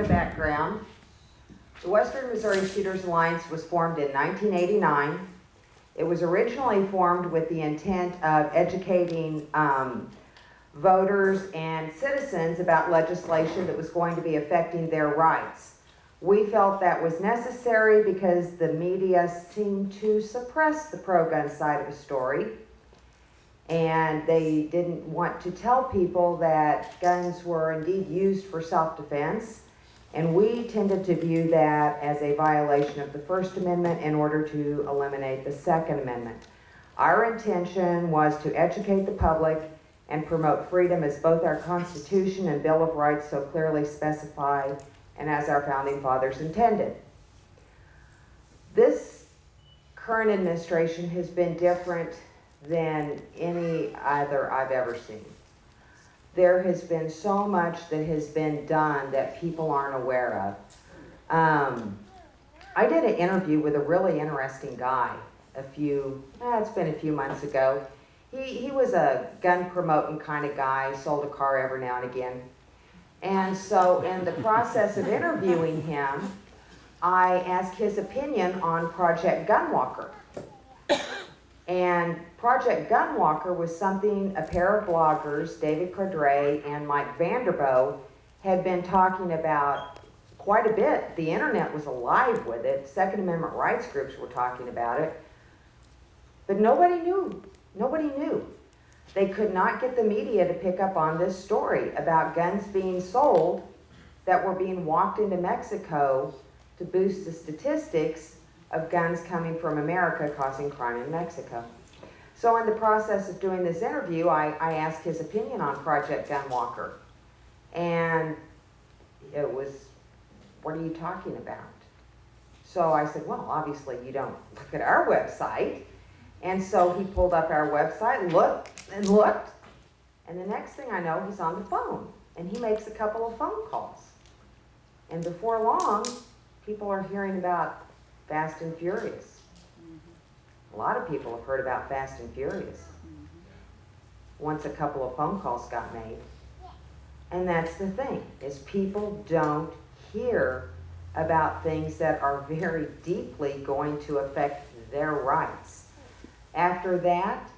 of background. The Western Missouri Shooters Alliance was formed in 1989. It was originally formed with the intent of educating voters and citizens about legislation that was going to be affecting their rights. We felt that was necessary because the media seemed to suppress the pro-gun side of the story, and they didn't want to tell people that guns were indeed used for self-defense, and we tended to view that as a violation of the First Amendment in order to eliminate the Second Amendment. Our intention was to educate the public and promote freedom as both our Constitution and Bill of Rights so clearly specify, and as our Founding Fathers intended. This current administration has been different than any other I've ever seen. There has been so much that has been done that people aren't aware of. I did an interview with a really interesting guy it's been a few months ago. He was a gun promoting kind of guy, sold a car every now and again. And so in the process of interviewing him, I asked his opinion on Project Gunwalker. And Project Gunwalker was something a pair of bloggers, David Cordray and Mike Vanderboe, had been talking about quite a bit. The internet was alive with it. Second Amendment rights groups were talking about it. But nobody knew. Nobody knew. They could not get the media to pick up on this story about guns being sold that were being walked into Mexico to boost the statistics of guns coming from America causing crime in Mexico. So in the process of doing this interview, I asked his opinion on Project Gunwalker. And it was, what are you talking about? So I said, well, obviously you don't look at our website. And so he pulled up our website, looked, and the next thing I know, he's on the phone. And he makes a couple of phone calls. And before long, people are hearing about Fast and Furious. A lot of people have heard about Fast and Furious once a couple of phone calls got made. And that's the thing, is people don't hear about things that are very deeply going to affect their rights. After that,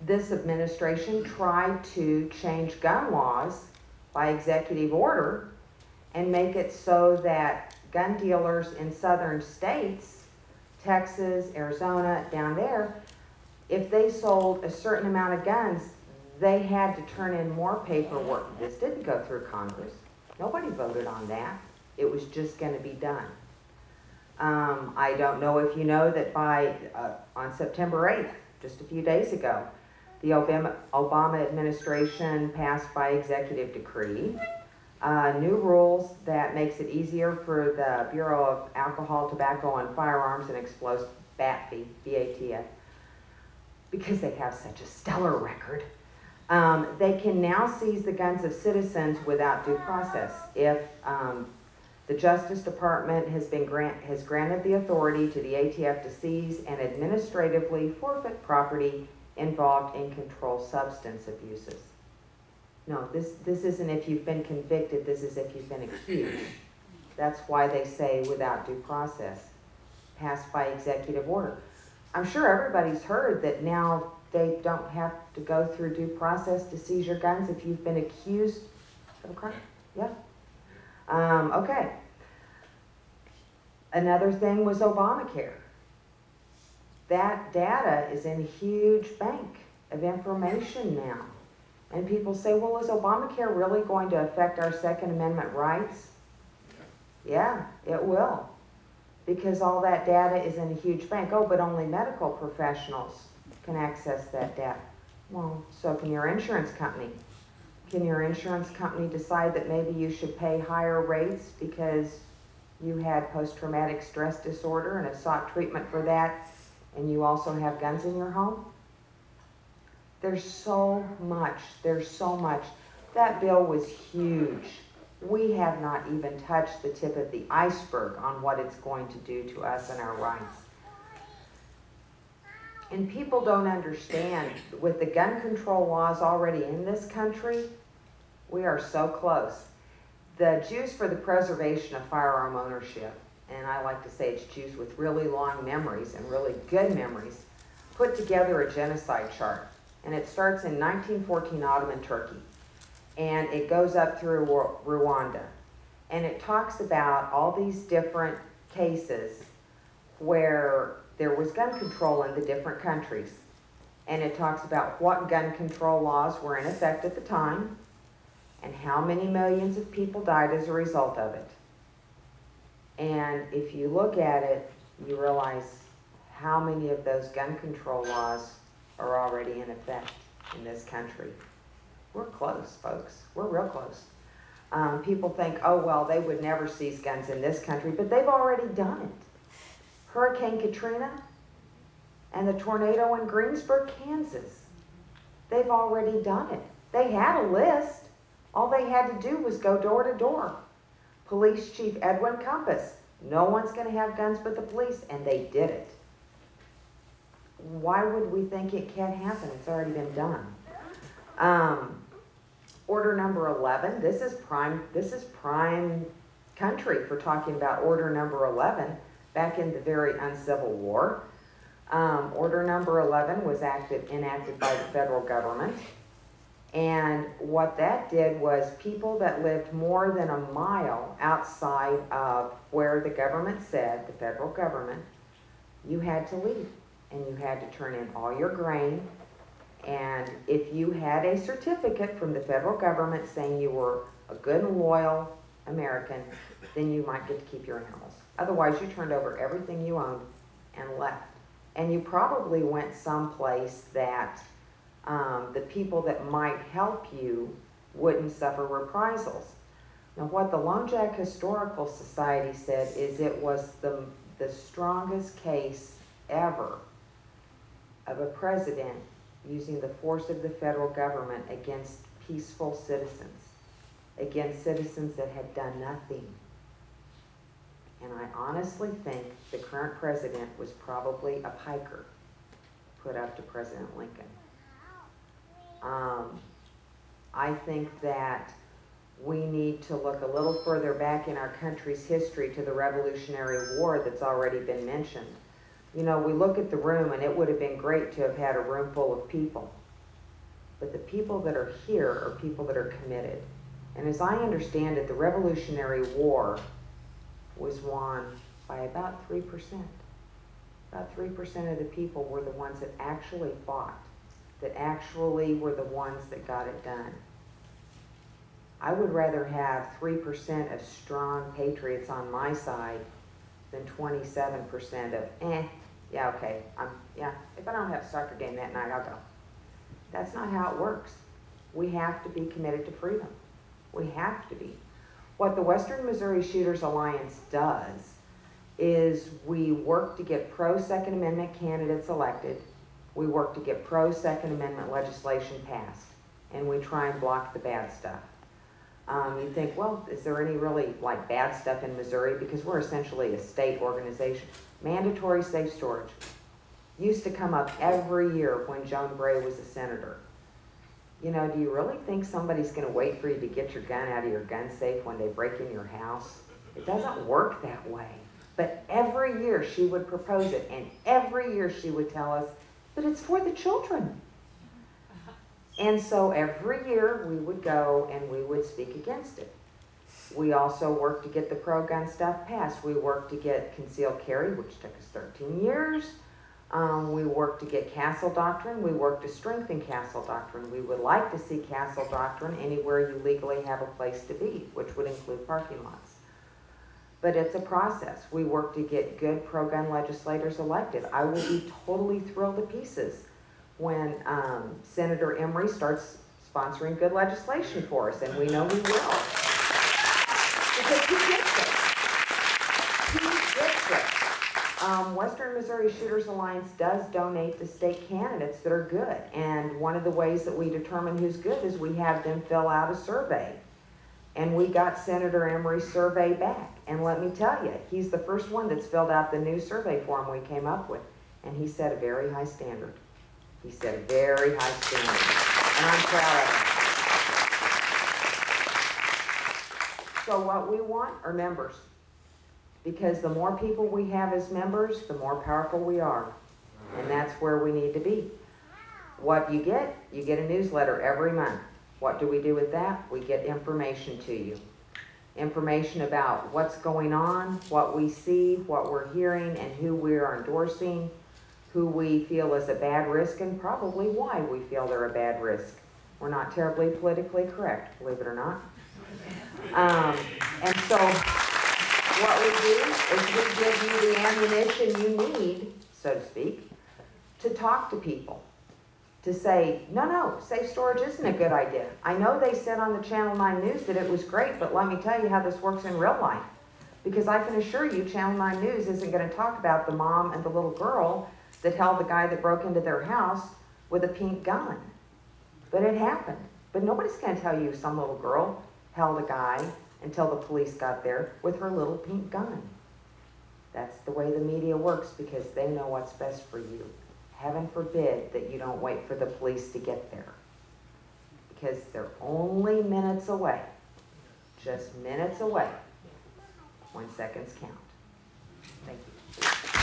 this administration tried to change gun laws by executive order and make it so that gun dealers in southern states, Texas, Arizona, down there, if they sold a certain amount of guns, they had to turn in more paperwork. This didn't go through Congress. Nobody voted on that. It was just going to be done. I don't know if you know that on September 8th, just a few days ago, the Obama administration passed by executive decree new rules that makes it easier for the Bureau of Alcohol, Tobacco, and Firearms and Explosives, BATF, because they have such a stellar record. They can now seize the guns of citizens without due process. If the Justice Department has granted the authority to the ATF to seize and administratively forfeit property involved in controlled substance abuses. No, this isn't if you've been convicted, this is if you've been accused. That's why they say without due process, passed by executive order. I'm sure everybody's heard that now they don't have to go through due process to seize your guns if you've been accused of a crime. Yeah. Okay. Another thing was Obamacare. That data is in a huge bank of information now. And people say, well, is Obamacare really going to affect our Second Amendment rights? Yeah, it will. Because all that data is in a huge bank. Oh, but only medical professionals can access that data. Well, so can your insurance company. Can your insurance company decide that maybe you should pay higher rates because you had post-traumatic stress disorder and have sought treatment for that, and you also have guns in your home? There's so much. That bill was huge. We have not even touched the tip of the iceberg on what it's going to do to us and our rights. And people don't understand, with the gun control laws already in this country, we are so close. the Jews for the Preservation of Firearm Ownership, and I like to say it's Jews with really long memories and really good memories, put together a genocide chart. And it starts in 1914 Ottoman Turkey. And it goes up through Rwanda. And it talks about all these different cases where there was gun control in the different countries. And it talks about what gun control laws were in effect at the time and how many millions of people died as a result of it. And if you look at it, you realize how many of those gun control laws are already in effect in this country. We're close, folks. We're real close. People think, oh, well, they would never seize guns in this country, but they've already done it. Hurricane Katrina and the tornado in Greensburg, Kansas. They've already done it. They had a list. All they had to do was go door to door. Police Chief Edwin Compass, no one's going to have guns but the police, and they did it. Why would we think it can't happen? It's already been done. Order number 11, this is prime country for talking about order number 11 back in the very uncivil war. Order number 11 was enacted by the federal government. And what that did was people that lived more than a mile outside of where the government said, the federal government, you had to leave. And you had to turn in all your grain. And if you had a certificate from the federal government saying you were a good and loyal American, then you might get to keep your animals. Otherwise, you turned over everything you owned and left. And you probably went someplace that the people that might help you wouldn't suffer reprisals. Now, what the Lone Jack Historical Society said is it was the strongest case ever of a president using the force of the federal government against peaceful citizens, against citizens that had done nothing. And I honestly think the current president was probably a piker put up to President Lincoln. I think that we need to look a little further back in our country's history to the Revolutionary War that's already been mentioned. You know, we look at the room, and it would have been great to have had a room full of people. But the people that are here are people that are committed. And as I understand it, the Revolutionary War was won by about 3%. About 3% of the people were the ones that actually fought, that actually were the ones that got it done. I would rather have 3% of strong patriots on my side than 27% of, yeah, okay, if I don't have a soccer game that night, I'll go. That's not how it works. We have to be committed to freedom. We have to be. What the Western Missouri Shooters Alliance does is we work to get pro-Second Amendment candidates elected. We work to get pro-Second Amendment legislation passed. And we try and block the bad stuff. You think, well, is there any really bad stuff in Missouri? Because we're essentially a state organization. Mandatory safe storage used to come up every year when Joan Bray was a senator. You know, do you really think somebody's going to wait for you to get your gun out of your gun safe when they break in your house? It doesn't work that way. But every year she would propose it, and every year she would tell us that it's for the children. And so every year we would go and we would speak against it. We also worked to get the pro-gun stuff passed. We worked to get concealed carry, which took us 13 years. We worked to get Castle Doctrine. We worked to strengthen Castle Doctrine. We would like to see Castle Doctrine anywhere you legally have a place to be, which would include parking lots. But it's a process. We work to get good pro-gun legislators elected. I will be totally thrilled to pieces when Senator Emery starts sponsoring good legislation for us, and we know he will. Because he gets it. He gets it. Western Missouri Shooters Alliance does donate to state candidates that are good, and one of the ways that we determine who's good is we have them fill out a survey. And we got Senator Emery's survey back, and let me tell you, he's the first one that's filled out the new survey form we came up with, and he set a very high standard. He set a very high standard, and I'm proud So what we want are members. Because the more people we have as members, the more powerful we are. And that's where we need to be. What you get a newsletter every month. What do we do with that? We get information to you. Information about what's going on, what we see, what we're hearing, and who we are endorsing, who we feel is a bad risk, and probably why we feel they're a bad risk. We're not terribly politically correct, believe it or not. And so what we do is we give you the ammunition you need, so to speak, to talk to people. To say, no, safe storage isn't a good idea. I know they said on the Channel 9 News that it was great, but let me tell you how this works in real life. Because I can assure you, Channel 9 News isn't going to talk about the mom and the little girl that held the guy that broke into their house with a pink gun. But it happened. But nobody's going to tell you some little girl held a guy until the police got there with her little pink gun. That's the way the media works because they know what's best for you. Heaven forbid that you don't wait for the police to get there. Because they're only minutes away. Just minutes away. When seconds count. Thank you.